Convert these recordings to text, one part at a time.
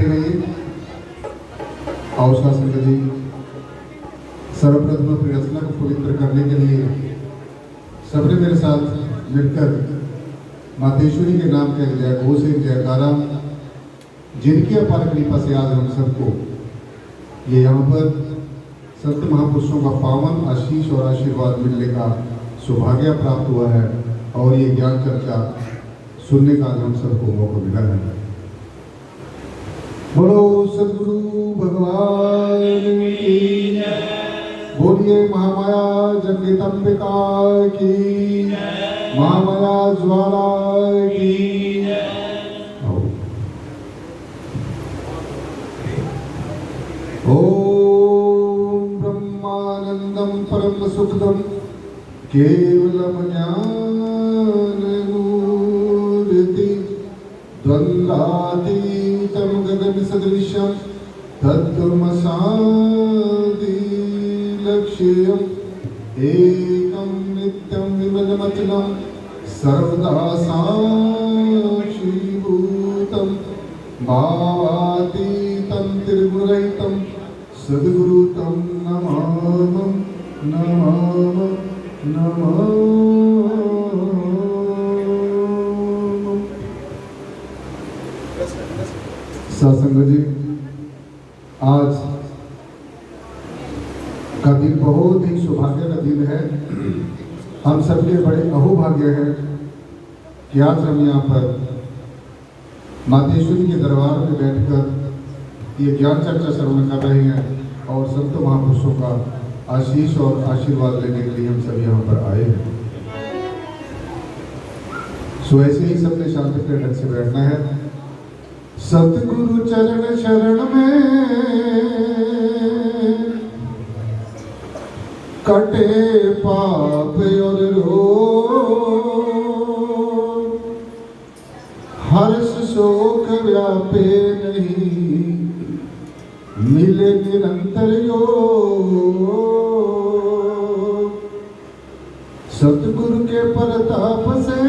बैठे रहिए। आओ संत जी, सर्वप्रथम अपनी रचना को पवित्र करने के लिए सबने मेरे साथ मिलकर मातेश्वरी के नाम के जय घोष एक जयकारा, जिनकी अपार कृपा से आज हम सबको ये यहाँ पर संत महापुरुषों का पावन आशीष और आशीर्वाद मिलने का सौभाग्य प्राप्त हुआ है और ये ज्ञान चर्चा सुनने का आज हम सबको मौका मिला है। बोलो सद्गुरु भगवान की जय। बोलिए महामाया जगदम्बिका की, महामाया ज्वाला की जय। ओम ब्रह्मानंदम परम सुखदम केवलम ज्ञानमूर्ति द्वंद्वातीतं गगन सदृशं तत्त्वमसादि लक्ष्यम् एकं नित्यं विमलमचलं सर्वदा साक्षीभूतं भावातीतं त्रिगुणरहितं सद्गुरुतं नमामि नमामि नमामि। सत्संग जी, आज का दिन बहुत ही सौभाग्य का दिन है। हम सबके बड़े अहोभाग्य हैं कि आज हम यहाँ पर मातेश्वरी के दरबार में बैठकर ये ज्ञान चर्चा श्रवण कर रहे हैं और संत महापुरुषों का आशीष और आशीर्वाद लेने के लिए हम सब यहाँ पर आए हैं। सो ऐसे ही सबने शांति प्रिय ढंग से बैठना है। सतगुरु चरण शरण में कटे पाप और रोग, हर्ष शोक व्यापे नहीं, मिले निरंतर योग। सतगुरु के प्रताप से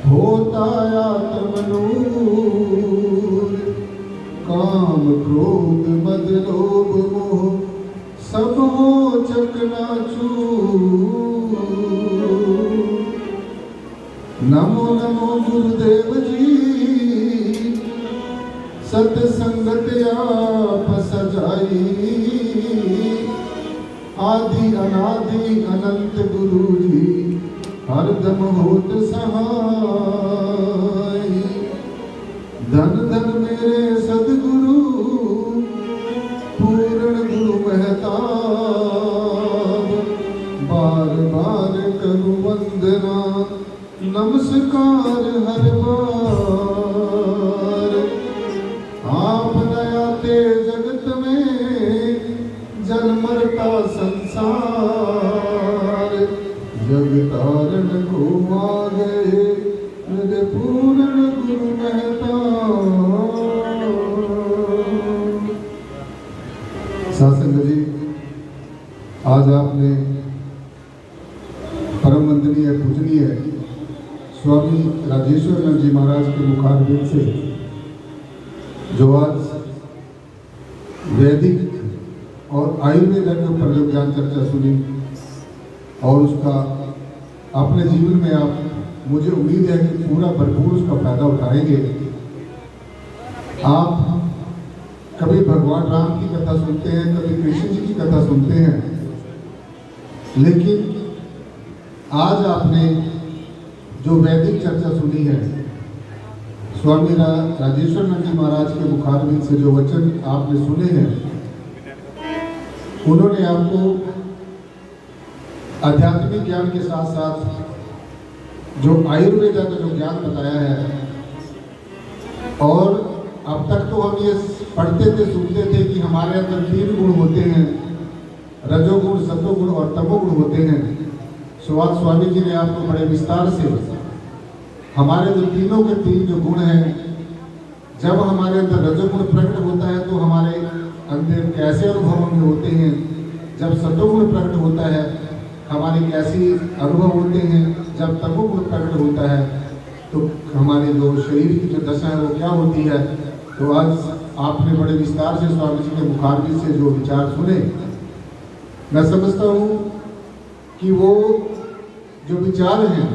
होता आत्मनूर, काम क्रोध मद लोभ मोह सब हो चकनाचूर। नमो नमो गुरुदेव जी, सत्संगत आप सजाई, आदि अनादि अनंत गुरु जी हरदम होत सहाय। धन धन मेरे सदगुरु पूर्ण गुरु महताब, बार बार करूं वंदना नमस्कार हर बार। आप दयाते जगत में जल मरता संसार, जग तारण को आ गए मेरे पूर्ण गुरु महताब। सत्संग जी, आज आपने परम वंदनीय पूजनीय स्वामी राजेश्वरानंद जी महाराज के मुखारबिंद से जो आज वैदिक और आयुर्वेद के ऊपर जो ज्ञान चर्चा सुनी और उसका अपने जीवन में आप, मुझे उम्मीद है कि पूरा भरपूर उसका फायदा उठाएंगे। आप कभी भगवान राम की कथा सुनते हैं, कभी कृष्ण जी की कथा सुनते हैं, लेकिन आज आपने जो वैदिक चर्चा सुनी है, स्वामी राजेश्वरानंद जी महाराज के मुखारबिंद से जो वचन आपने सुने हैं, उन्होंने आपको आध्यात्मिक ज्ञान के साथ साथ जो आयुर्वेद का जो ज्ञान बताया है, और अब तक तो हम ये पढ़ते थे, सुनते थे कि हमारे अंदर 3 गुण होते हैं, रजोगुण, सतोगुण और तमोगुण होते हैं। आज स्वामी जी ने आपको बड़े विस्तार से हमारे जो तीनों के 3 जो गुण हैं, जब हमारे अंदर रजोगुण प्रकट होता है तो हमारे अंदर कैसे अनुभव में होते हैं, जब सतोगुण प्रकट होता है हमारे कैसी अनुभव होते हैं, जब तमोगुण प्रकट होता है तो हमारे जो शरीर की जो दशा है वो क्या होती है। तो आज आपने बड़े विस्तार से स्वामी जी के मुखारबिंद से जो विचार सुने, मैं समझता हूँ कि वो जो विचार हैं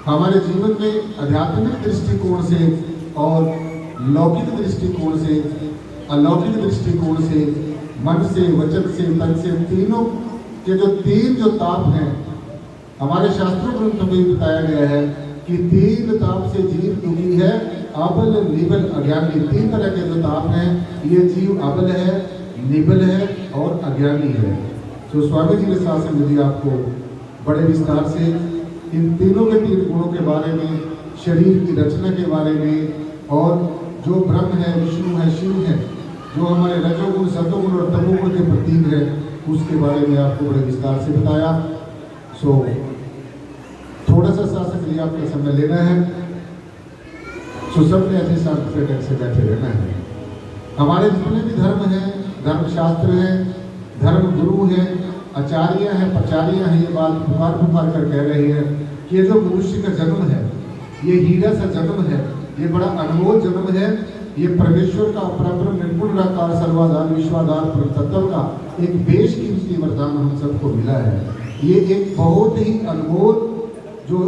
हमारे जीवन में आध्यात्मिक दृष्टिकोण से और लौकिक दृष्टिकोण से, अलौकिक दृष्टिकोण से, मन से, वचन से, तन से, तीनों के जो ताप हैं, हमारे शास्त्रों ग्रंथों में बताया गया है कि 3 ताप से जीव दुखी है, अबल, निबल, अज्ञानी। 3 तरह के जो ताप हैं, ये जीव अबल है, निबल है और अज्ञानी है। तो स्वामी जी ने शासन जी आपको बड़े विस्तार से इन तीनों के 3 गुणों के बारे में, शरीर की रचना के बारे में, और जो ब्रह्म है, विष्णु है, शिव है, जो हमारे रजोगुण, सतोगुण और तमोगुण के प्रतीक है, उसके बारे में आपको बड़े विस्तार से बताया। सो थोड़ा सा शासन लिए आपका समय लेना है। सो सबने ऐसे शांति से ढंग से बैठे रहना है। हमारे जितने भी धर्म हैं, धर्मशास्त्र हैं, धर्म गुरु हैं, आचार्य हैं, प्रचार्य हैं, ये बात पुकार कर कह रहे हैं कि ये जो मनुष्य का जन्म है, ये हीरा सा जन्म है, ये बड़ा अनमोल जन्म है। ये परमेश्वर का परब्रह्म निर्गुण निराकार सर्वाधार विश्वाधार परम तत्व का एक बेशकीमती वरदान हम सबको मिला है। ये एक बहुत ही अनमोल जो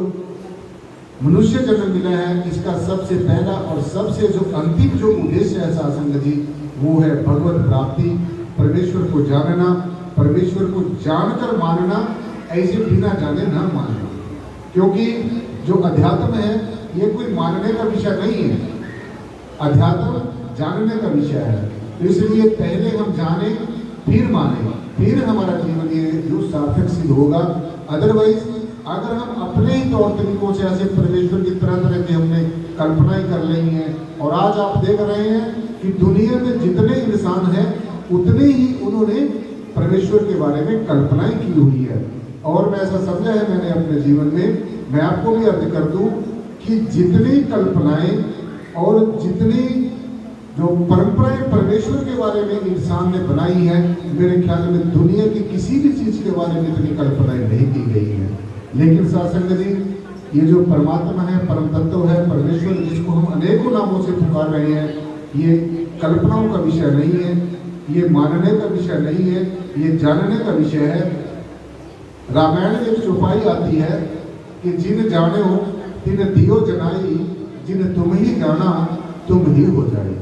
मनुष्य जन्म मिला है, इसका सबसे पहला और सबसे जो अंतिम जो उद्देश्य है सासंग जी, वो है भगवत प्राप्ति, परमेश्वर को जानना, परमेश्वर को जानकर मानना, ऐसे बिना जाने ना मानना। क्योंकि जो अध्यात्म है ये कोई मानने का विषय नहीं है, अध्यात्म जानने का विषय है। तो इसलिए पहले हम जाने, फिर माने, फिर हमारा जीवन ये जो सार्थक सिद्ध होगा। अदरवाइज अगर हम अपने ही तौर तरीकों से ऐसे परमेश्वर की तरह की हमने कल्पनाएं कर ली हैं, और आज आप देख रहे हैं कि दुनिया में जितने इंसान हैं उतने ही उन्होंने परमेश्वर के बारे में कल्पनाएं की हुई है। और मैं ऐसा समझा है मैंने अपने जीवन में, मैं आपको भी अर्ज कर दूं कि जितनी कल्पनाएं और जितनी जो परंपराएं परमेश्वर के बारे में इंसान ने बनाई है, मेरे ख्याल में दुनिया की किसी भी चीज के बारे में इतनी कल्पनाएं नहीं की गई हैं। लेकिन सासंग जी, ये जो परमात्मा है, परम तत्व है, परमेश्वर, जिसको हम अनेकों नामों से पुकार रहे हैं, ये कल्पनाओं का विषय नहीं है, ये मानने का विषय नहीं है, ये जानने का विषय है। रामायण में एक चौपाई आती है कि जिन जाने हो तिन दियो जनाई, जिन तुम ही जाना तुम ही हो जाए।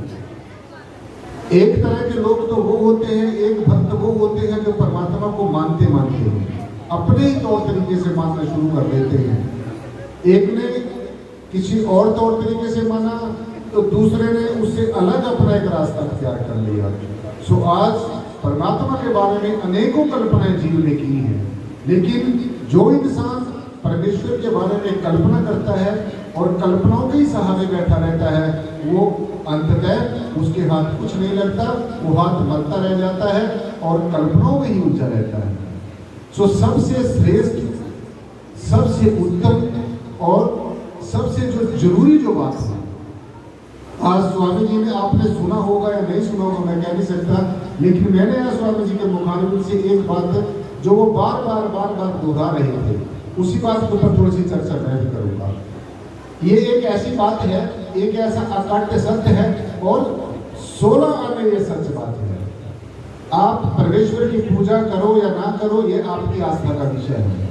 एक तरह के लोग तो वो होते हैं, एक भक्त वो होते हैं जो परमात्मा को मानते हैं, अपने ही तौर तरीके से मानना शुरू कर देते हैं। एक ने किसी और तौर तरीके से माना तो दूसरे ने उससे अलग अपना एक रास्ता अख्तियार कर लिया। सो आज परमात्मा के बारे में अनेकों कल्पनाएं जीव ने की हैं, लेकिन जो इंसान परमेश्वर के बारे में कल्पना करता है और कल्पनाओं के ही सहारे बैठा रहता है, वो अंततः उसके हाथ कुछ नहीं लगता, वो हाथ मलता रह जाता है और कल्पनाओं में ही उलझा रहता है। सो सबसे श्रेष्ठ, सबसे उत्तम और सबसे जो जरूरी जो बात है, आज स्वामी जी ने आपने सुना होगा या नहीं सुना होगा मैं कह नहीं सकता, लेकिन मैंने आज स्वामी जी के मुखारबिंद से एक बात जो वो बार बार दोहरा रहे थे, उसी बात के ऊपर थोड़ी सी चर्चा मैं भी करूंगा। ये एक ऐसी बात है, एक ऐसा अकाट्य सत्य है और 16 आने ये सच बात है। आप परमेश्वर की पूजा करो या ना करो, ये आपकी आस्था का विषय है,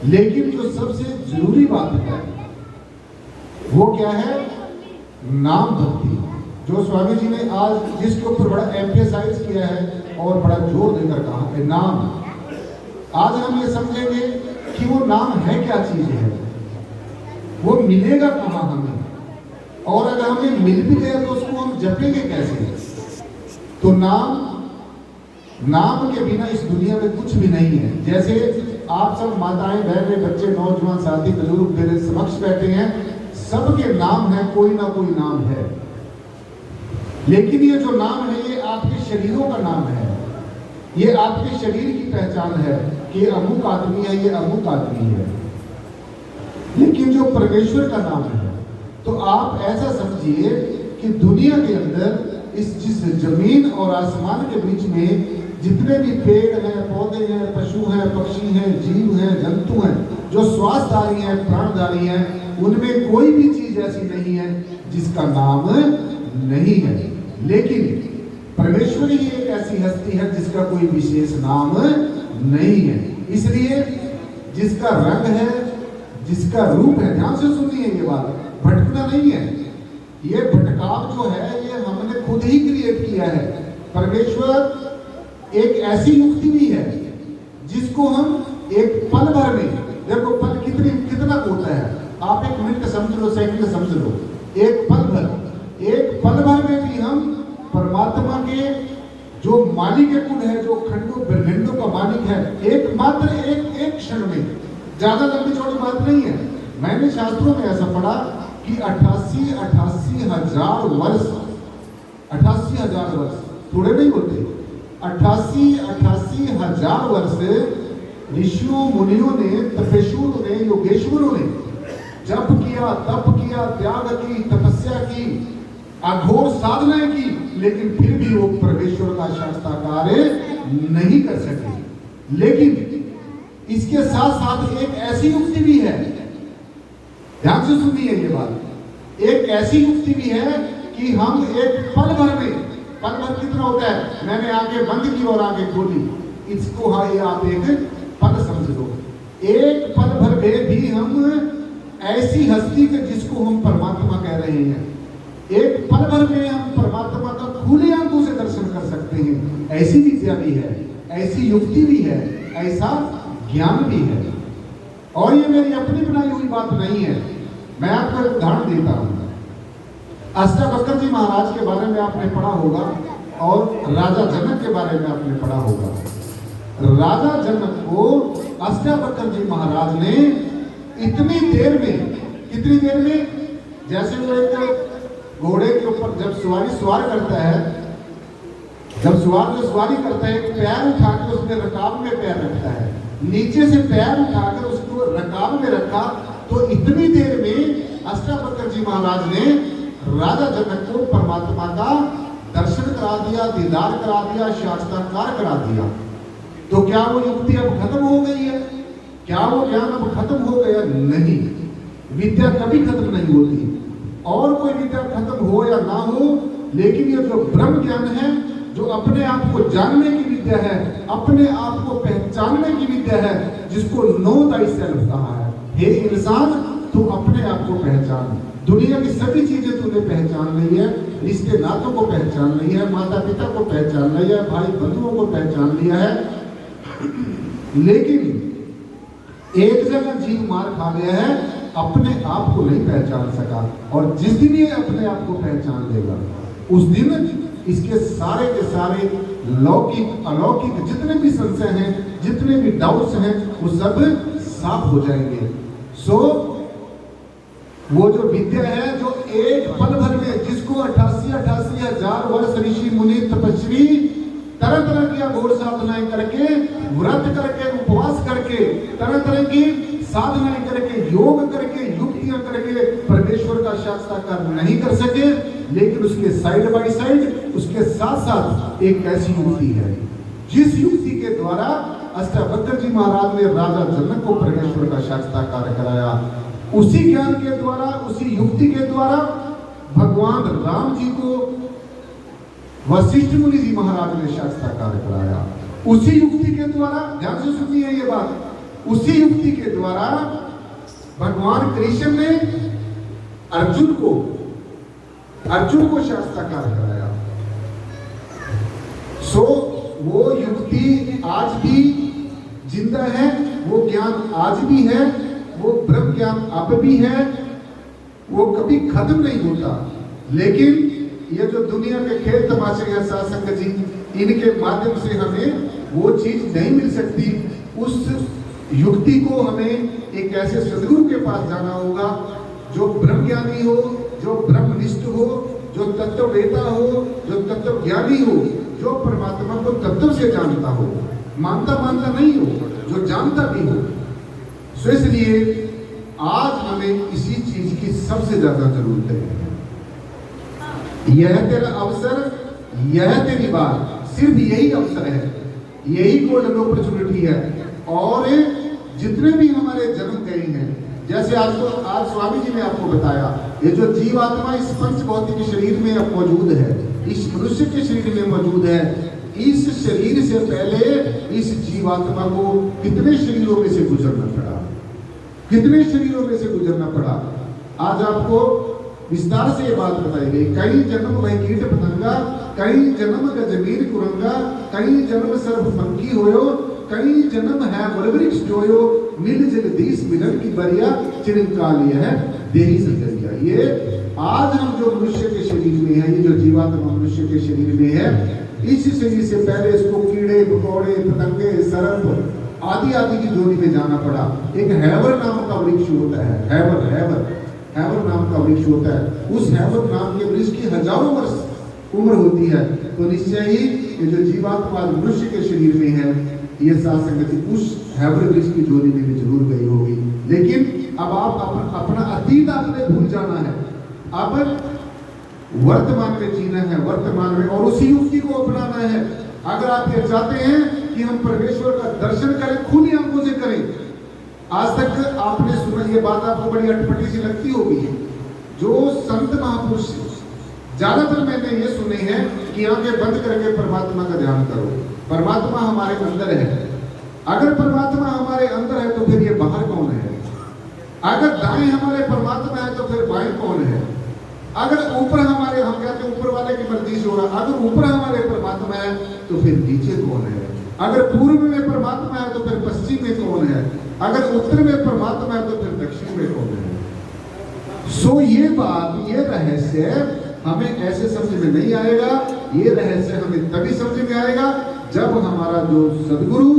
लेकिन जो सबसे जरूरी बात है वो क्या है? नाम भक्ति, जो स्वामी जी ने आज जिसके ऊपर बड़ा एम्फेसाइज किया है और बड़ा जोर देकर कहा है, नाम। आज हम ये समझेंगे कि वो नाम है क्या चीज है, वो मिलेगा कहाँ हमें, और अगर हमें मिल भी गया तो उसको हम जपेंगे कैसे? तो नाम के बिना इस दुनिया में कुछ भी नहीं है। जैसे आप सब माताएं, बहनें, बच्चे, नौजवान, साथी, बुजुर्ग मेरे समक्ष बैठे हैं, सबके नाम है, कोई ना कोई नाम है, लेकिन ये जो नाम है ये आपके शरीरों का नाम है, ये आपके शरीर की पहचान है कि ये अमुक आदमी है, ये अमुक आदमी है। लेकिन जो परमेश्वर का नाम है, तो आप ऐसा समझिए कि दुनिया के अंदर इस जिस जमीन और आसमान के बीच में जितने भी पेड़ हैं, पौधे हैं, पशु हैं, पक्षी हैं, जीव हैं, जंतु हैं, जो श्वासधारी हैं, प्राणधारी हैं, उनमें कोई भी चीज ऐसी नहीं है जिसका नाम नहीं है। लेकिन परमेश्वर ही एक ऐसी हस्ती है जिसका कोई विशेष नाम नहीं है। इसलिए जिसका रंग है, जिसका रूप है, ध्यान से सुनिए ये बात, भटकना नहीं है। ये भटकाव जो है ये हमने खुद ही क्रिएट किया है। परमेश्वर एक ऐसी युक्ति भी है जिसको हम एक पल भर में, देखो पल कितना होता है, आप एक मिनट समझ लो, सेकंड समझ लो, एक पल भर में भी हम परमात्मा के जो मालिक कुल है, जो खंडों ब्रह्मांडों का मालिक है, एक क्षण में, ज्यादा लंबी चौड़ी बात नहीं है। मैंने शास्त्रों में ऐसा पढ़ा कि 88 हजार वर्ष थोड़े नहीं होते। 88 हजार वर्ष ऋषियों, मुनियों ने, तपस्वियों ने, योगेश्वरों ने जप किया, तप किया, त्याग की, तपस्या की, अघोर साधनाएं की, लेकिन फिर भी वो परमेश्वर का साक्षात्कार नहीं कर सके। लेकिन इसके साथ साथ एक ऐसी युक्ति भी है, ध्यान से सुनिए ये बात, एक ऐसी युक्ति भी है कि हम एक पल भर में, पल भर कितना होता है, मैंने आंखें बंद की और आंखें खोली, इसको हाई आप एक पल समझ लो। एक पल भर में भी हम ऐसी हस्ती के जिसको हम परमात्मा कह रहे हैं, एक पल भर में हम परमात्मा का खुले आंखों से दर्शन कर सकते हैं। ऐसी विद्या भी है, ऐसी युक्ति भी है, ऐसा ज्ञान भी है। और ये मेरी अपनी बनाई हुई बात नहीं है, मैं आपको एक उदाहरण देता हूं। अष्टावक्र जी महाराज के बारे में आपने पढ़ा होगा और राजा जनक के बारे में आपने पढ़ा होगा। राजा जनक को अष्टावक्र जी महाराज ने इतनी देर में, कितनी देर में, जैसे वो एक घोड़े के ऊपर जब सवार करता है, जब सवारी करता है, एक पैर उठा के उसने रकाब में पैर रखता है, नीचे से पैर उठाकर उसको रकाब में रखा, तो इतनी देर में अष्टावक्र जी महाराज ने राजा जनक को परमात्मा का दर्शन करा दिया, दीदार करा दिया, साक्षात्कार करा दिया। तो क्या वो युक्ति अब खत्म हो गई है? क्या वो ज्ञान अब खत्म हो गया? नहीं, विद्या कभी खत्म नहीं होती। और कोई विद्या खत्म हो या ना हो, लेकिन ये जो ब्रह्म ज्ञान है, जो अपने आप को जानने की विद्या है, अपने आप को पहचानने की विद्या है, जिसको नो थायसेल्फ कहा है। हे इंसान, तू अपने आप को पहचान। दुनिया की सभी चीजें तूने पहचान ली है, रिश्ते नातों को पहचान लिया है, माता पिता को पहचान लिया है, भाई बंधुओं को पहचान लिया है, लेकिन एक जगह जीव मार खा गया है, अपने आप को नहीं पहचान सका। और जिस दिन ये अपने आप को पहचान लेगा, उस दिन इसके सारे के सारे लौकिक अलौकिक जितने भी संशय हैं, जितने भी डाउट्स हैं, वो सब साफ हो जाएंगे। सो वो जो विद्या है, जो एक पल भर में, जिसको 88 हजार वर्ष ऋषि मुनि तपस्वी तरह तरह की अघोर साधनाएं करके, व्रत करके, उपवास करके, तरह तरह की साधनाएं करके, योग करके, युक्तियां करके परमेश्वर का साक्षात्कार नहीं कर सके, लेकिन उसके साइड बाय साइड, उसके साथ साथ एक ऐसी युक्ति है जिस युक्ति के द्वारा अष्टावक्र जी महाराज ने राजा जनक को परमेश्वर का साक्षात्कार कराया। उसी ज्ञान के द्वारा, उसी युक्ति के द्वारा भगवान राम जी को वशिष्ठ मुनि जी महाराज ने साक्षात्कार कराया। उसी युक्ति के द्वारा, ध्यान से सुनिए ये बात, उसी युक्ति के द्वारा भगवान कृष्ण ने अर्जुन को साक्षात्कार कराया। सो वो युक्ति आज भी जिंदा है, वो ज्ञान आज भी है, वो ब्रह्म ज्ञान अब भी है, वो कभी खत्म नहीं होता। लेकिन ये जो दुनिया के खेल तमाशे हैं सासंग जी, इनके माध्यम से हमें वो चीज नहीं मिल सकती। उस युक्ति को हमें एक ऐसे सदगुरु के पास जाना होगा जो ब्रह्मज्ञानी हो, जो ब्रह्मनिष्ठ हो, जो तत्ववेता हो, जो तत्वज्ञानी हो, जो परमात्मा को तत्व से जानता हो, मानता नहीं हो, जो जानता भी हो। सो इसलिए आज हमें इसी चीज की सबसे ज्यादा जरूरत है। यह तेरा अवसर, यह तेरी बात, सिर्फ यही अवसर है यही गोल्डन अपॉर्चुनिटी है। और जितने भी हमारे जन्म गए हैं, जैसे आज स्वामी जी ने आपको बताया, ये जो जीवात्मा इस पंच भौतिक शरीर में अब मौजूद है, इस मनुष्य के शरीर में मौजूद है, इस शरीर से पहले इस जीवात्मा को कितने शरीरों में से गुजरना पड़ा, कितने शरीरों में से गुजरना पड़ा। आज आपको विस्तार से ये बात बताई गई। कई जन्म वह कीट पतंगा, कई जन्म गजबीर कुरंगा, कई जन्म सर्व पंखी होयो, कई जन्म है वृक्ष जोयो, मिल जगदीश मिलन की बरिया चिरंकाल है देही संजरिया। ये आज हम जो मनुष्य के शरीर में है, ये जो जीवात्मा मनुष्य के शरीर में है, इस शरीर से पहले इसको कीड़े मकोड़े पतंगे सर्प आदि आदि की जोड़ी में जाना पड़ा। एक हैवर नाम का वृक्ष होता है, हैवर नाम का वृक्ष होता है। उस हैवर नाम के वृक्ष की हजारों वर्ष उम्र होती है। तो निश्चय ही ये जो जीवात्मा मनुष्य के शरीर में है, ये साथ संगति उस हैवर वृक्ष की जोड़ी में भी जरूर गई होगी। लेकिन अब आप अपना अतीत आपने भूल जाना है, अब वर्तमान में जीना है, वर्तमान में, और उसी युक्ति को अपनाना है। अगर आप ये चाहते हैं कि हम परमेश्वर का दर्शन करें, खुली आंखों से करें। आज तक आपने सुना, ये बात आपको बड़ी अटपटी सी लगती होगी, जो संत महापुरुष ज्यादातर मैंने ये सुने हैं कि आंखें बंद करके परमात्मा का ध्यान करो। परमात्मा हमारे अंदर है। अगर परमात्मा हमारे अंदर है तो फिर ये बाहर कौन है? अगर दाएं हमारे परमात्मा है तो फिर बाएं कौन है? अगर ऊपर हमारे, हम कहते हैं ऊपर वाले की मर्जी से हो रहा, अगर ऊपर हमारे परमात्मा है तो फिर नीचे कौन है? अगर पूर्व में परमात्मा है तो फिर पश्चिम में कौन है? अगर उत्तर में परमात्मा है तो फिर दक्षिण में कौन है? सो ये बात, ये रहस्य हमें ऐसे समझ में नहीं आएगा। ये रहस्य हमें तभी समझ में आएगा जब हमारा जो सदगुरु,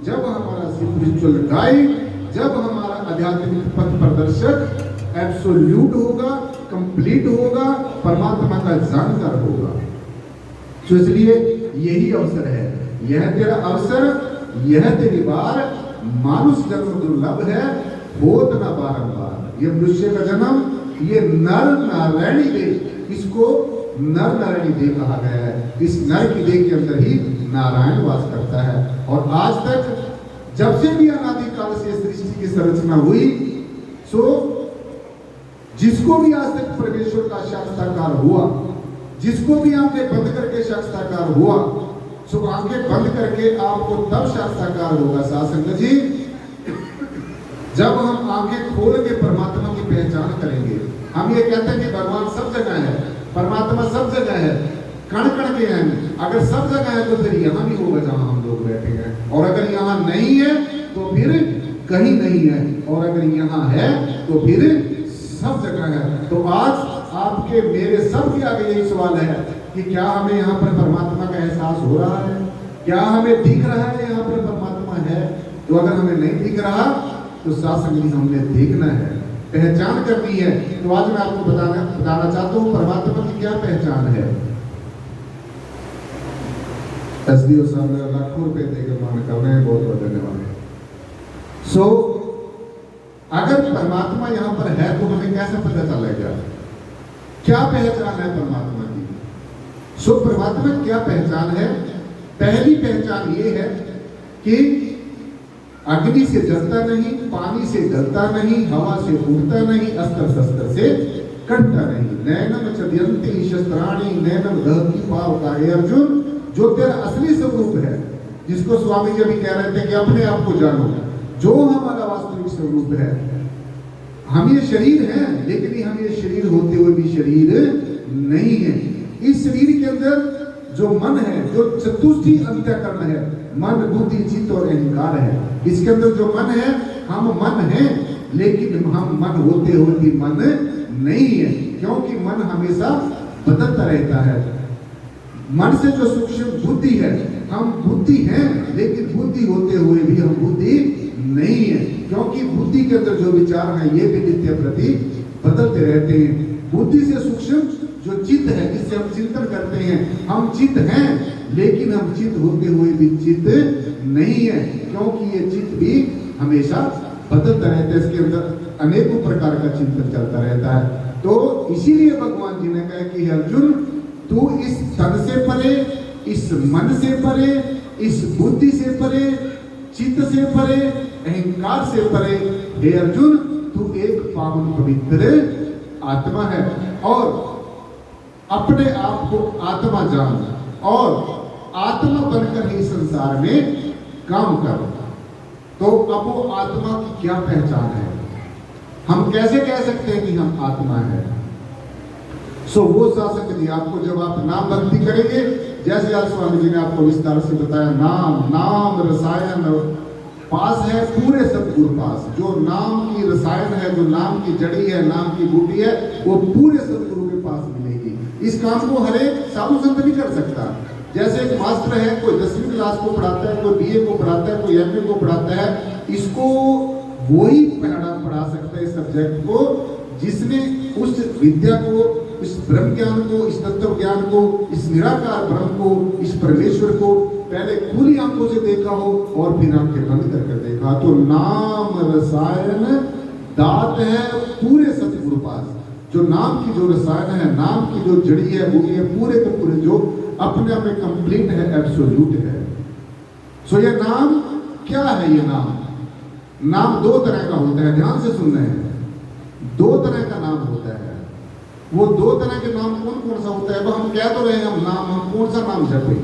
जब हमारा स्पिरिचुअल गाइड, जब हमारा आध्यात्मिक पथ प्रदर्शक एब्सोल्यूट होगा, कंप्लीट होगा, परमात्मा का जानकार होगा। तो इसलिए यही अवसर है, यह तेरा अवसर, यह तेरी बार। मानुष जन्म दुर्लभ है, होत न बारंबार। ये मनुष्य का जन्म, ये नर नारायणी देह, इसको नर नारायणी देह कहा गया है। इस नर की देह के अंदर ही नारायण वास करता है। और आज तक जब से भी अनादि काल से सृष्टि की संरचना हुई, सो जिसको भी आज तक परमेश्वर का साक्षात्कार हुआ, जिसको भी आंखें बंद करके साक्षात्कार हुआ, सो आंखें बंद करके आपको तब साक्षात्कार होगा साथ संगत जी, जब हम आंखें खोल के परमात्मा की पहचान करेंगे। हम ये कहते हैं कि भगवान सब जगह है, परमात्मा सब जगह है, कण कण के हैं। अगर सब जगह है तो फिर यहाँ भी होगा जहाँ हम लोग बैठे हैं, और अगर यहाँ नहीं है तो फिर कहीं नहीं है, और अगर यहाँ है तो फिर सब जगह है। तो आज आपके मेरे सब के आगे यही सवाल है कि क्या हमें यहाँ पर परमात्मा का एहसास हो रहा है? क्या हमें दिख रहा है यहाँ पर परमात्मा है? तो अगर हमें नहीं दिख रहा तो साथ संगति हमने देखना है, पहचान करनी है। तो आज मैं आपको बताना चाहता हूँ परमात्मा की क्या पहचान है। एसडीओ साहब ने लाखों रुपए देकर मान कर रहे हैं, बहुत बहुत धन्यवाद। सो अगर परमात्मा यहाँ पर है तो हमें कैसे पता चलेगा क्या पहचान है परमात्मा की? सो परमात्मा क्या पहचान है? पहली पहचान ये है कि अग्नि से जलता नहीं, पानी से गलता नहीं, हवा से उड़ता नहीं, अस्त्र शस्त्र से कटता नहीं। नैनम चद्यंती शस्त्राणी नैनम दहती पाव का अर्जुन, जो तेरा असली स्वरूप है, जिसको स्वामी जी अभी कह रहे थे कि अपने आप को जानो, जो हमारा वास्तविक स्वरूप है। हम ये शरीर हैं, लेकिन हम ये शरीर होते हुए भी शरीर नहीं है। इस शरीर के अंदर जो मन है, जो चतुष्टय अंतःकरण है, मन बुद्धि चित्त और अहंकार है, इसके अंदर जो मन है, हम मन हैं, लेकिन हम मन होते हुए भी मन नहीं है, क्योंकि मन हमेशा बदलता रहता है। मन से जो सूक्ष्म बुद्धि है, हम बुद्धि हैं, लेकिन बुद्धि होते हुए भी हम बुद्धि नहीं है, क्योंकि बुद्धि के अंदर जो विचार है ये भी नित्य प्रति बदलते रहते हैं। बुद्धि से सूक्ष्म जो चित्त है, जिससे हम चिंतन करते हैं, हम चित्त हैं, लेकिन हम चित्त होते हुए भी चित्त नहीं है, क्योंकि ये चित्त भी हमेशा बदलता रहता है। इसके अंदर अनेकों प्रकार का चिंतन चलता रहता है। तो इसीलिए भगवान जी ने कहा कि अर्जुन, तू इस तन से परे, इस मन से परे, इस बुद्धि से परे, चित्त से परे, अहंकार से परे हे अर्जुन तू एक पावन पवित्र आत्मा है और अपने आप को आत्मा जान और आत्मा बनकर ही संसार में काम कर। तो अब वो आत्मा की क्या पहचान है? हम कैसे कह सकते हैं कि हम आत्मा है? वो शासक जी आपको जब आप नाम भक्ति करेंगे, जैसे आज स्वामी जी ने आपको विस्तार से बताया, नाम रसायन पास है पूरे सतगुरु पास। जो नाम की रसायन है, जो नाम की जड़ी है, नाम की बूटी है, वो पूरे सतगुरु के पास मिलेगी। इस काम को हर एक साधु संत नहीं कर सकता। जैसे एक मास्टर है, कोई 10वीं क्लास को पढ़ाता है, कोई BA को पढ़ाता है, कोई MA को पढ़ाता है, इसको वही पढ़ा सकता है इस सब्जेक्ट को जिसने उस विद्या को, इस ब्रह्म ज्ञान को, इस तत्व ज्ञान को, इस निराकार ब्रह्म को, इस परमेश्वर को पहले खुली आंखों से देखा हो और फिर आंखें बंद करके देखा। तो नाम रसायन दात है पूरे सतगुरु पास। जो नाम की जो रसायन है, नाम की जो जड़ी है, वो ये पूरे के पूरे जो अपने आप में कंप्लीट है, एब्सोल्यूट है। ये नाम क्या है? ये नाम दो तरह का होता है, ध्यान से सुनना है। दो तरह का नाम होता है। वो दो तरह के नाम कौन कौन सा होता है? वो हम कह तो रहे हैं हम कौन सा नाम जपे?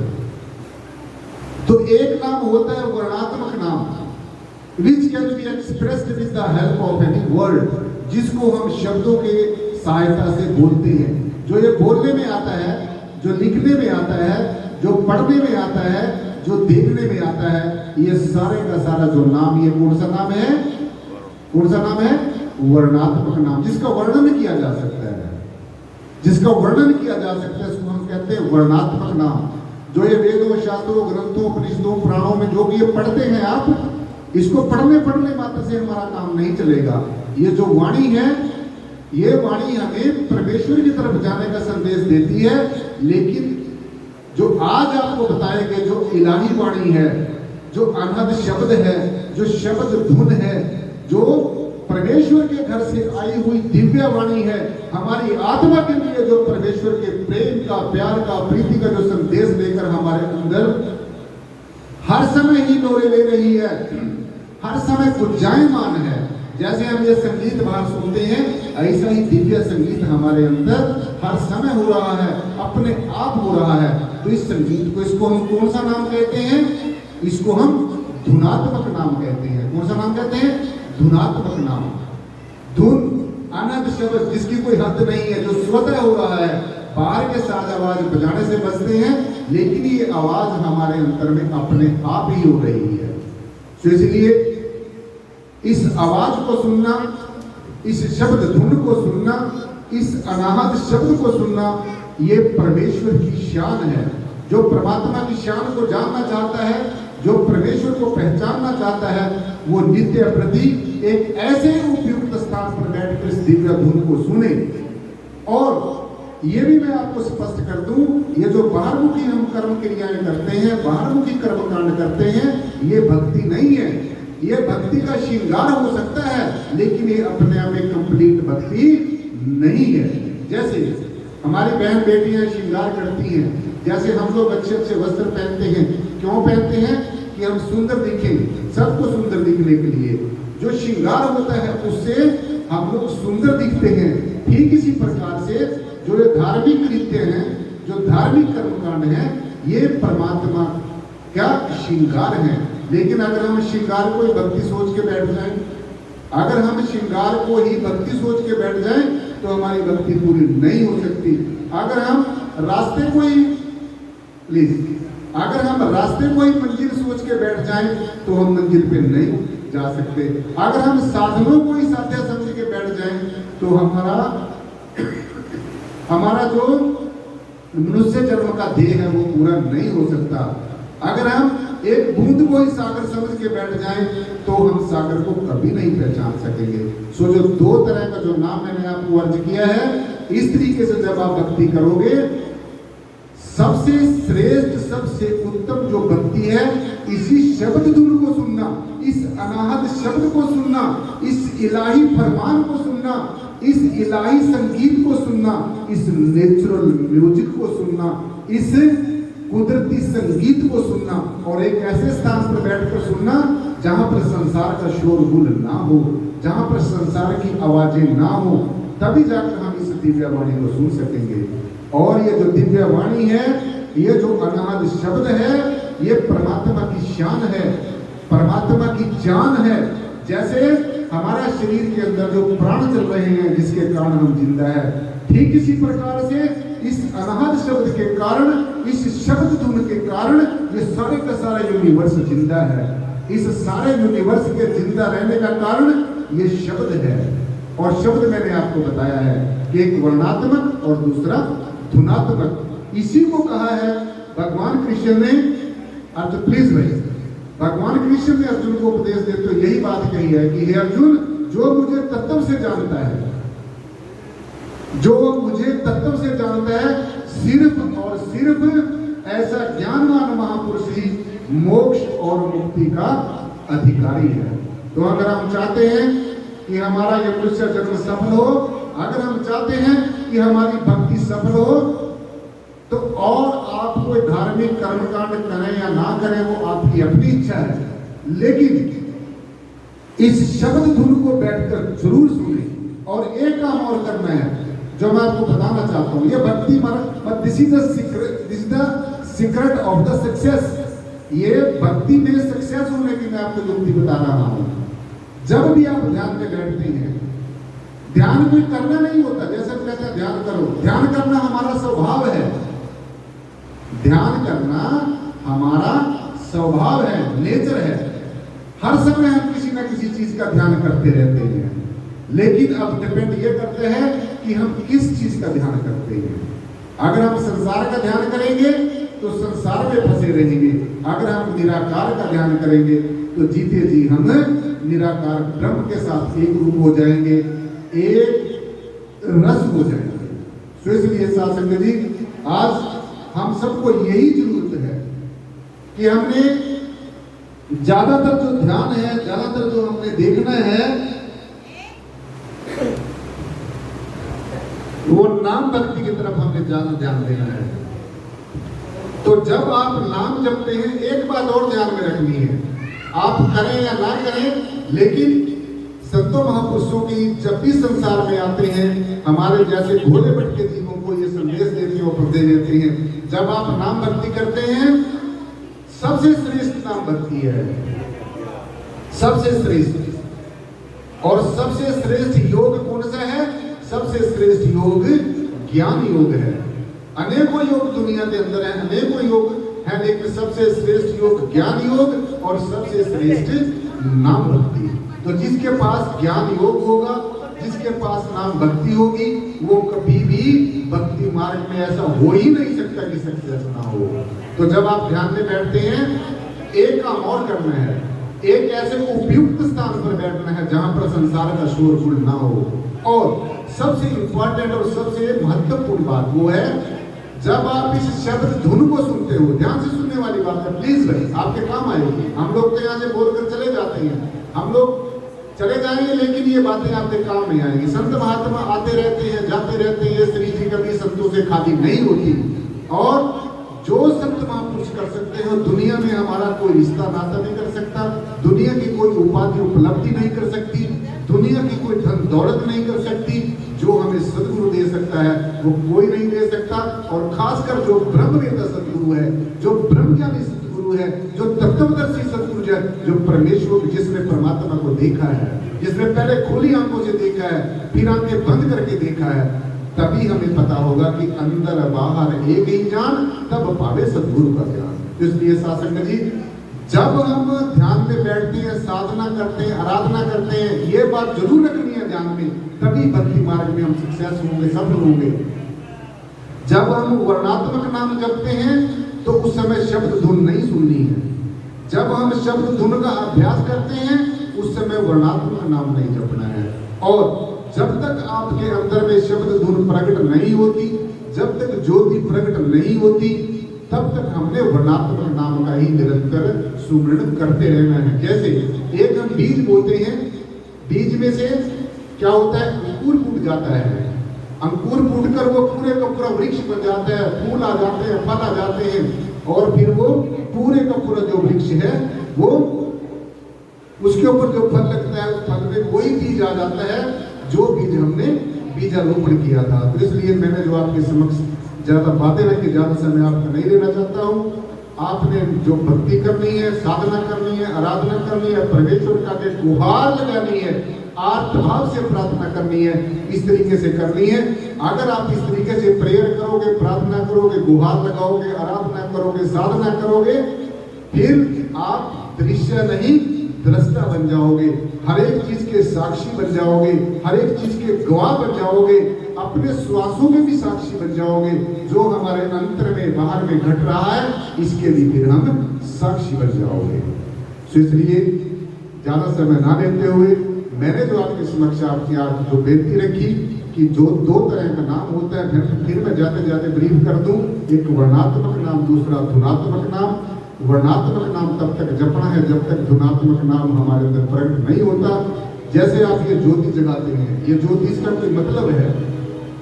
तो एक नाम होता है वर्णात्मक नाम, which can be expressed with the help of any word, जिसको हम शब्दों के सहायता से बोलते हैं। जो ये बोलने में आता है, जो लिखने में आता है, जो पढ़ने में आता है, जो देखने में आता है, ये सारे का सारा जो नाम, ये कौन सा नाम है? कौन सा नाम है? वर्णात्मक नाम, जिसका वर्णन किया जा सकता है। जिसका वर्णन किया जा सकता है उसको हम कहते हैं वर्णात्मक नाम। जो ये वेदों, शास्त्रों, ग्रंथों, उपनिषदों, पुराणों में जो भी ये पढ़ते हैं आप, इसको पढ़ने मात्र से हमारा काम नहीं चलेगा। ये जो वाणी है, ये वाणी हमें परमेश्वर की तरफ जाने का संदेश देती है। लेकिन जो आज आपको बताएंगे, जो इलाही वाणी है, जो अनहद शब्द है, जो शब्द धुन है, जो परमेश्वर के घर से आई हुई दिव्य वाणी है, हमारी आत्मा के लिए जो परमेश्वर के प्रेम का, प्यार का, प्रीति का जो संदेश लेकर हमारे अंदर हर समय ही डोरे ले रही है, हर समय गुंजायमान है। जैसे हम ये संगीत बाहर सुनते हैं, ऐसा ही दिव्य संगीत हमारे अंदर हर समय हो रहा है, अपने आप हो रहा है। तो इस संगीत को, इसको हम कौन सा नाम कहते हैं? इसको हम धुनात्मक नाम कहते हैं। कौन सा नाम कहते हैं? धुनात्मक नाम। धुन अनंत शब्द जिसकी कोई हद नहीं है, जो स्वतः हो रहा है। बाहर के साज आवाज बजाने से बजते हैं, लेकिन ये आवाज हमारे अंतर में अपने आप ही हो रही है। तो इसलिए इस आवाज को सुनना, इस शब्द धुन को सुनना, इस अनाहत शब्द को सुनना, ये परमेश्वर की शान है। जो परमात्मा की शान को जानना चाहता है, जो परमेश्वर को पहचानना चाहता है, वो नित्य प्रति एक ऐसे उपयुक्त स्थान पर बैठकर इस दिव्य धुन को सुने। और ये भी मैं आपको स्पष्ट कर दूं, ये जो बाहरमुखी हम कर्म क्रियाएं करते हैं, बाहरमुखी कर्म कांड करते हैं, ये भक्ति नहीं है। ये भक्ति का श्रृंगार हो सकता है, लेकिन ये अपने आप में कंप्लीट भक्ति नहीं है। जैसे हमारी बहन बेटियां श्रृंगार करती हैं, जैसे हम लोग अच्छे अच्छे वस्त्र पहनते हैं, क्यों पहनते हैं? कि हम सुंदर दिखें, सबको सुंदर दिखने के लिए। जो श्रृंगार होता है उससे हम लोग सुंदर दिखते हैं। ठीक इसी प्रकार से जो ये धार्मिक कृत्य हैं, जो धार्मिक कर्मकांड हैं, ये परमात्मा का श्रृंगार है। लेकिन अगर हम श्रृंगार को ही भक्ति सोच के बैठ जाएं, अगर हम श्रृंगार को ही भक्ति सोच के बैठ जाएं, तो हमारी भक्ति पूरी नहीं हो सकती। अगर हम रास्ते को ही अगर हम रास्ते को ही मंजिल सोच के बैठ जाएं, तो हम मंजिल पे नहीं जा सकते। अगर हम साधनों को ही साध्य समझ के बैठ जाएं, तो हमारा जो मनुष्य जन्म का देह है वो पूरा नहीं हो सकता। अगर हम एक बूंद को ही सागर समझ के बैठ जाएं, तो हम सागर को कभी नहीं पहचान सकेंगे। सो जो दो तरह का जो नाम मैंने आपको अर्ज किया है, इस तरीके से जब आप भक्ति करोगे, सबसे श्रेष्ठ, सबसे उत्तम जो भक्ति है, इसी शब्द धुन को सुनना, इस अनाहत शब्द को सुनना, इस इलाही फरमान को सुनना, इस इलाही संगीत को सुनना, इस नेचुरल म्यूजिक को सुनना, इस कुदरती संगीत को सुनना और एक ऐसे स्थान पर बैठकर सुनना जहां पर संसार का शोरगुल ना हो, जहां पर संसार की आवाजें ना हो, तभी जाकर हम इस दिव्य वाणी को सुन सकेंगे। और ये जो दिव्य वाणी है, ये जो अनाहद शब्द है, ये परमात्मा की शान है, परमात्मा की जान है। जैसे हमारा शरीर के अंदर जो प्राण चल रहे हैं, जिसके कारण हम जिंदा है, ठीक इसी प्रकार से इस अनाहद शब्द के कारण, इस शब्द धुन के कारण ये सारे का सारा यूनिवर्स जिंदा है। इस सारे यूनिवर्स के जिंदा रहने का कारण ये शब्द है। और शब्द मैंने आपको बताया है कि एक वर्णात्मक और दूसरा धुनात्मक। इसी को कहा है भगवान कृष्ण ने, प्लीज भाई, भगवान कृष्ण ने अर्जुन को उपदेश देते तो यही बात कही है कि हे अर्जुन, जो मुझे तत्व से जानता है, जो मुझे तत्व से जानता है, सिर्फ और सिर्फ ऐसा ज्ञानवान महापुरुष ही मोक्ष और मुक्ति का अधिकारी है। तो अगर हम चाहते हैं कि हमारा ये मनुष्य जन्म सफल हो, अगर हम चाहते हैं कि हमारी भक्ति सफल हो, तो और आप कोई धार्मिक कर्मकांड करें या ना करें वो आपकी अपनी इच्छा है, लेकिन इस शब्द धुन को बैठकर जरूर सुने। और एक काम और करना है जो मैं आपको बताना चाहता हूं, ये भक्ति मार्ग, this is the secret of the success. ये भक्ति में सक्सेस होने की मैं आपको युक्ति बता रहा हूं। जब भी आप ध्यान में बैठते हैं, ध्यान कोई करना नहीं होता, जैसे हम कहते हैं ध्यान करो, ध्यान करना हमारा स्वभाव है, ध्यान करना हमारा स्वभाव है, नेचर है। हर समय हम किसी ना किसी चीज का ध्यान करते रहते हैं, लेकिन अब डिपेंड ये करते हैं कि हम किस चीज का ध्यान करते हैं। अगर हम संसार का ध्यान करेंगे तो संसार में फंसे रहेंगे, अगर हम निराकार का ध्यान करेंगे तो जीते जी हम निराकार ब्रह्म के साथ एक रूप हो जाएंगे, एक रस हो जाएंगे। तो इसलिए साथ संगत जी, आज हम सबको यही जरूरत है कि हमने ज्यादातर जो ध्यान है, ज्यादातर जो हमने देखना है, वो नाम भक्ति की तरफ हमने ज्यादा ध्यान देना है। तो जब आप नाम जपते हैं, एक बात और ध्यान में रखनी है, आप करें या ना करें, लेकिन संतों महापुरुषों की जब भी संसार में आते हैं, हमारे जैसे भोले भटके जीवों को ये संदेश देते हैं और उपदेश देते हैं, जब आप नाम भक्ति करते हैं, सबसे श्रेष्ठ नाम भक्ति है, सबसे श्रेष्ठ। और सबसे श्रेष्ठ योग कौन सा है? सबसे श्रेष्ठ योग ज्ञान योग है। अनेकों योग दुनिया के अंदर है, अनेकों योग है, लेकिन सबसे श्रेष्ठ योग ज्ञान योग और सबसे श्रेष्ठ नाम भक्ति। तो जिसके पास ज्ञान योग होगा, जिसके पास नाम भक्ति होगी, वो कभी भी भक्ति मार्ग में ऐसा हो ही नहीं सकता कि सक्सेस ना हो। तो जब आप ध्यान में बैठते हैं, एक काम और करना है, एक ऐसे उपयुक्त स्थान पर बैठना है जहां पर संसार का शोरगुल ना हो। और सबसे इंपॉर्टेंट और सबसे महत्वपूर्ण बात वो है, जब आप इस शब्द धुन को सुनते हो, ध्यान से सुनने वाली बात है, प्लीज भाई, आपके काम आएगी। हम लोग तो यहाँ से बोलकर चले जाते हैं, हम लोग चले जाएंगे, लेकिन ये बातें आपके काम में आएंगी। संत महात्मा आते रहते हैं, जाते रहते हैं, श्री जी कभी संतों से खाली नहीं होती। और जो संत महापुरुष कर सकते हैं, दुनिया में हमारा कोई रिश्ता नाता नहीं कर सकता, दुनिया की कोई उपाधि उपलब्धि नहीं कर सकती, दुनिया की कोई धन दौलत नहीं कर सकती। जो हमें सदगुरु दे सकता है वो कोई नहीं दे सकता। और खासकर जो ब्रह्मवेता सदगुरु है, जो ब्रह्मज्ञानी सदगुरु है, जो तत्वदर्शी सदगुरु है, जो परमेश्वर, जिसने परमात्मा को देखा है, जिसने पहले खुली आंखों से देखा है, फिर आंखें बंद करके देखा है, तभी हमें पता होगा कि अंदर बाहर एक ही जान, तब पावे सदगुरु का ज्ञान। इसलिए शासक जी, जब हम ध्यान में बैठते हैं, साधना करते हैं, आराधना करते हैं, ये बात जरूर रखनी है ध्यान में, तभी भक्ति मार्ग में हम सक्सेस होंगे, सफल होंगे। जब हम वर्णात्मक नाम जपते हैं तो उस समय शब्द धुन नहीं सुननी है। जब हम शब्द धुन का अभ्यास करते हैं, उस समय वर्णात्मक नाम नहीं जपना है। और जब तक आपके अंदर में शब्द धुन प्रकट नहीं होती, जब तक ज्योति प्रकट नहीं होती, तब तक हमने वर्णात्मक नाम का ही निरंतर सुमरण करते रहना है। जैसे एक हम बीज बोते हैं, बीज में से क्या होता है, अंकुर फूट जाता है, अंकुर फूटकर वो पूरे का पूरा वृक्ष बन जाता है, फूल आ जाते हैं, फल आ जाते हैं, और फिर वो पूरे का पूरा जो वृक्ष है वो उसके ऊपर जो फल लगता है, उस फल में वही बीज आ जाता है जो बीज हमने बीजारोपण किया था। तो इसलिए मैंने जो आपके समक्ष ज्यादा बातें रखी, ज्यादा समय आपका नहीं लेना चाहता हूँ। आपने जो भक्ति करनी है, साधना करनी है, आराधना करनी है, परमेश्वर का के गुहार लगानी है, आर्त भाव से प्रार्थना करनी है, इस तरीके से करनी है। अगर आप इस तरीके से प्रेयर करोगे, प्रार्थना करोगे, गुहार लगाओगे, आराधना करोगे, साधना करोगे, फिर आप दृश्य नहीं दृष्टा बन जाओगे, हर एक चीज के साक्षी बन जाओगे, हर एक चीज के गवाह बन जाओगे, अपने श्वासों में भी साक्षी बन जाओगे। जो हमारे अंतर में बाहर में घट रहा है, इसके लिए फिर हम साक्षी बन जाओगे। तो इसलिए ज्यादा समय ना लेते हुए मैंने जो आपके समक्ष आपकी आज जो बेनती रखी कि जो दो तरह का नाम होता है, फिर मैं जाते जाते ब्रीफ कर दूं। एक वर्णात्मक नाम, दूसरा धुनात्मक नाम। वर्णात्मक नाम तब तक जपना है जब तक धुनात्मक नाम हमारे अंदर प्रकट नहीं होता। जैसे आप ये ज्योति जगाते हैं, ये ज्योति इसका कोई मतलब है,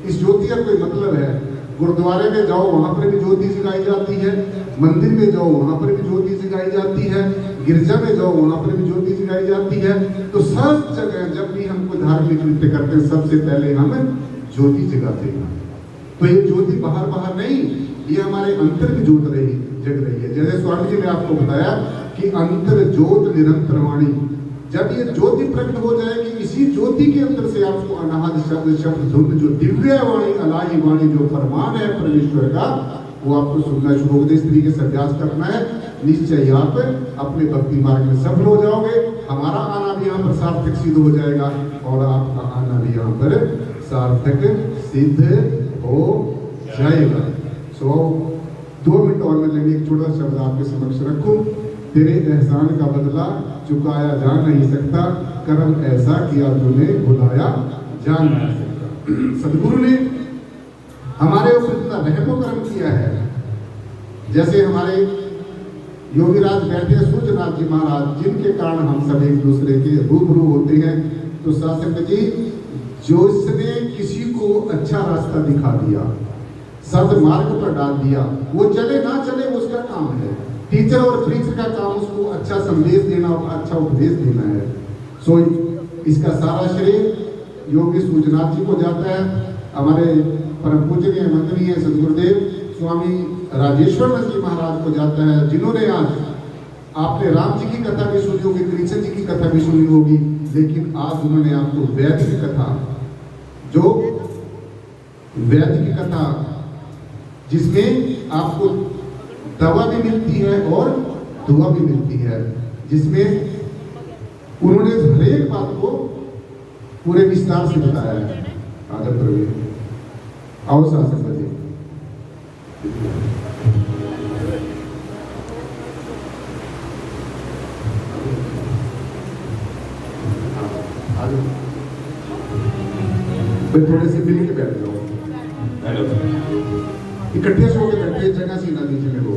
इस ज्योति का कोई मतलब है। गुरुद्वारे में जाओ, वहां पर भी ज्योति जगाई जाती है, मंदिर में जाओ, वहां पर भी ज्योति जगाई जाती है, गिरजा में जाओ, वहां पर भी ज्योति जगाई जाती है। तो सब जगह जब भी हम कोई धार्मिक कृत्य करते हैं, सबसे पहले हम ज्योति जगाते हैं। तो ये ज्योति बाहर बाहर नहीं, ये हमारे अंतर में ज्योत जग रही है। जैसे स्वामी जी ने आपको बताया कि अंतर ज्योत निरंतर वाणी, जब ये ज्योति प्रकट हो जाएगी, इसी ज्योति के अंदर से आपको अनाहद शब्द धुन, जो दिव्य वाणी, अलाही वाणी, जो फरमान है परमेश्वर का, वो आपको सुनना शुरू होगा। इस तरीके से अभ्यास करना है, निश्चय आप अपने भक्ति मार्ग में सफल हो जाओगे। हमारा आना भी यहाँ पर सार्थक सिद्ध हो जाएगा और आपका आना भी यहाँ पर सार्थक सिद्ध हो जाएगा। सो 2 मिनट और मैं लेंगे, एक छोटा शब्द आपके समक्ष रखूं। तेरे एहसान का बदला चुकाया जा नहीं सकता, कर्म ऐसा किया तूने भुलाया जा नहीं सकता। सदगुरु ने हमारे ऊपर इतना रहमो करम किया है। जैसे हमारे योगीराज बैठे सूर्यनाथ जी महाराज, जिनके कारण हम सब एक दूसरे के रूबरू होते हैं। तो शासन जी, जो इसने किसी को अच्छा रास्ता दिखा दिया, सद मार्ग पर डाल दिया, वो चले ना चले वो उसका काम है। टीचर और प्रीचर का काम उसको अच्छा संदेश देना और अच्छा उपदेश देना है। सो इसका सारा श्रेय योगी सूर्यनाथ जी को जाता है। हमारे परम पूजनीय मंत्रीय सदगुरुदेव स्वामी राजेश्वर जी महाराज को जाता है, जिन्होंने आज आपने राम जी की कथा भी सुनी होगी, कृष्ण जी की कथा भी सुनी होगी, लेकिन आज उन्होंने आपको वैदिक कथा, जो वैदिक कथा जिसमें आपको दवा भी मिलती है और दुआ भी मिलती है, जिसमें उन्होंने हर एक बात को पूरे विस्तार से बताया है। आदर करोगे, आओ शासन बजे। थोड़े से मिल के बैठ जाओ, इकट्ठे सो के बैठे, जगह सी ना दीजिए मेरे को।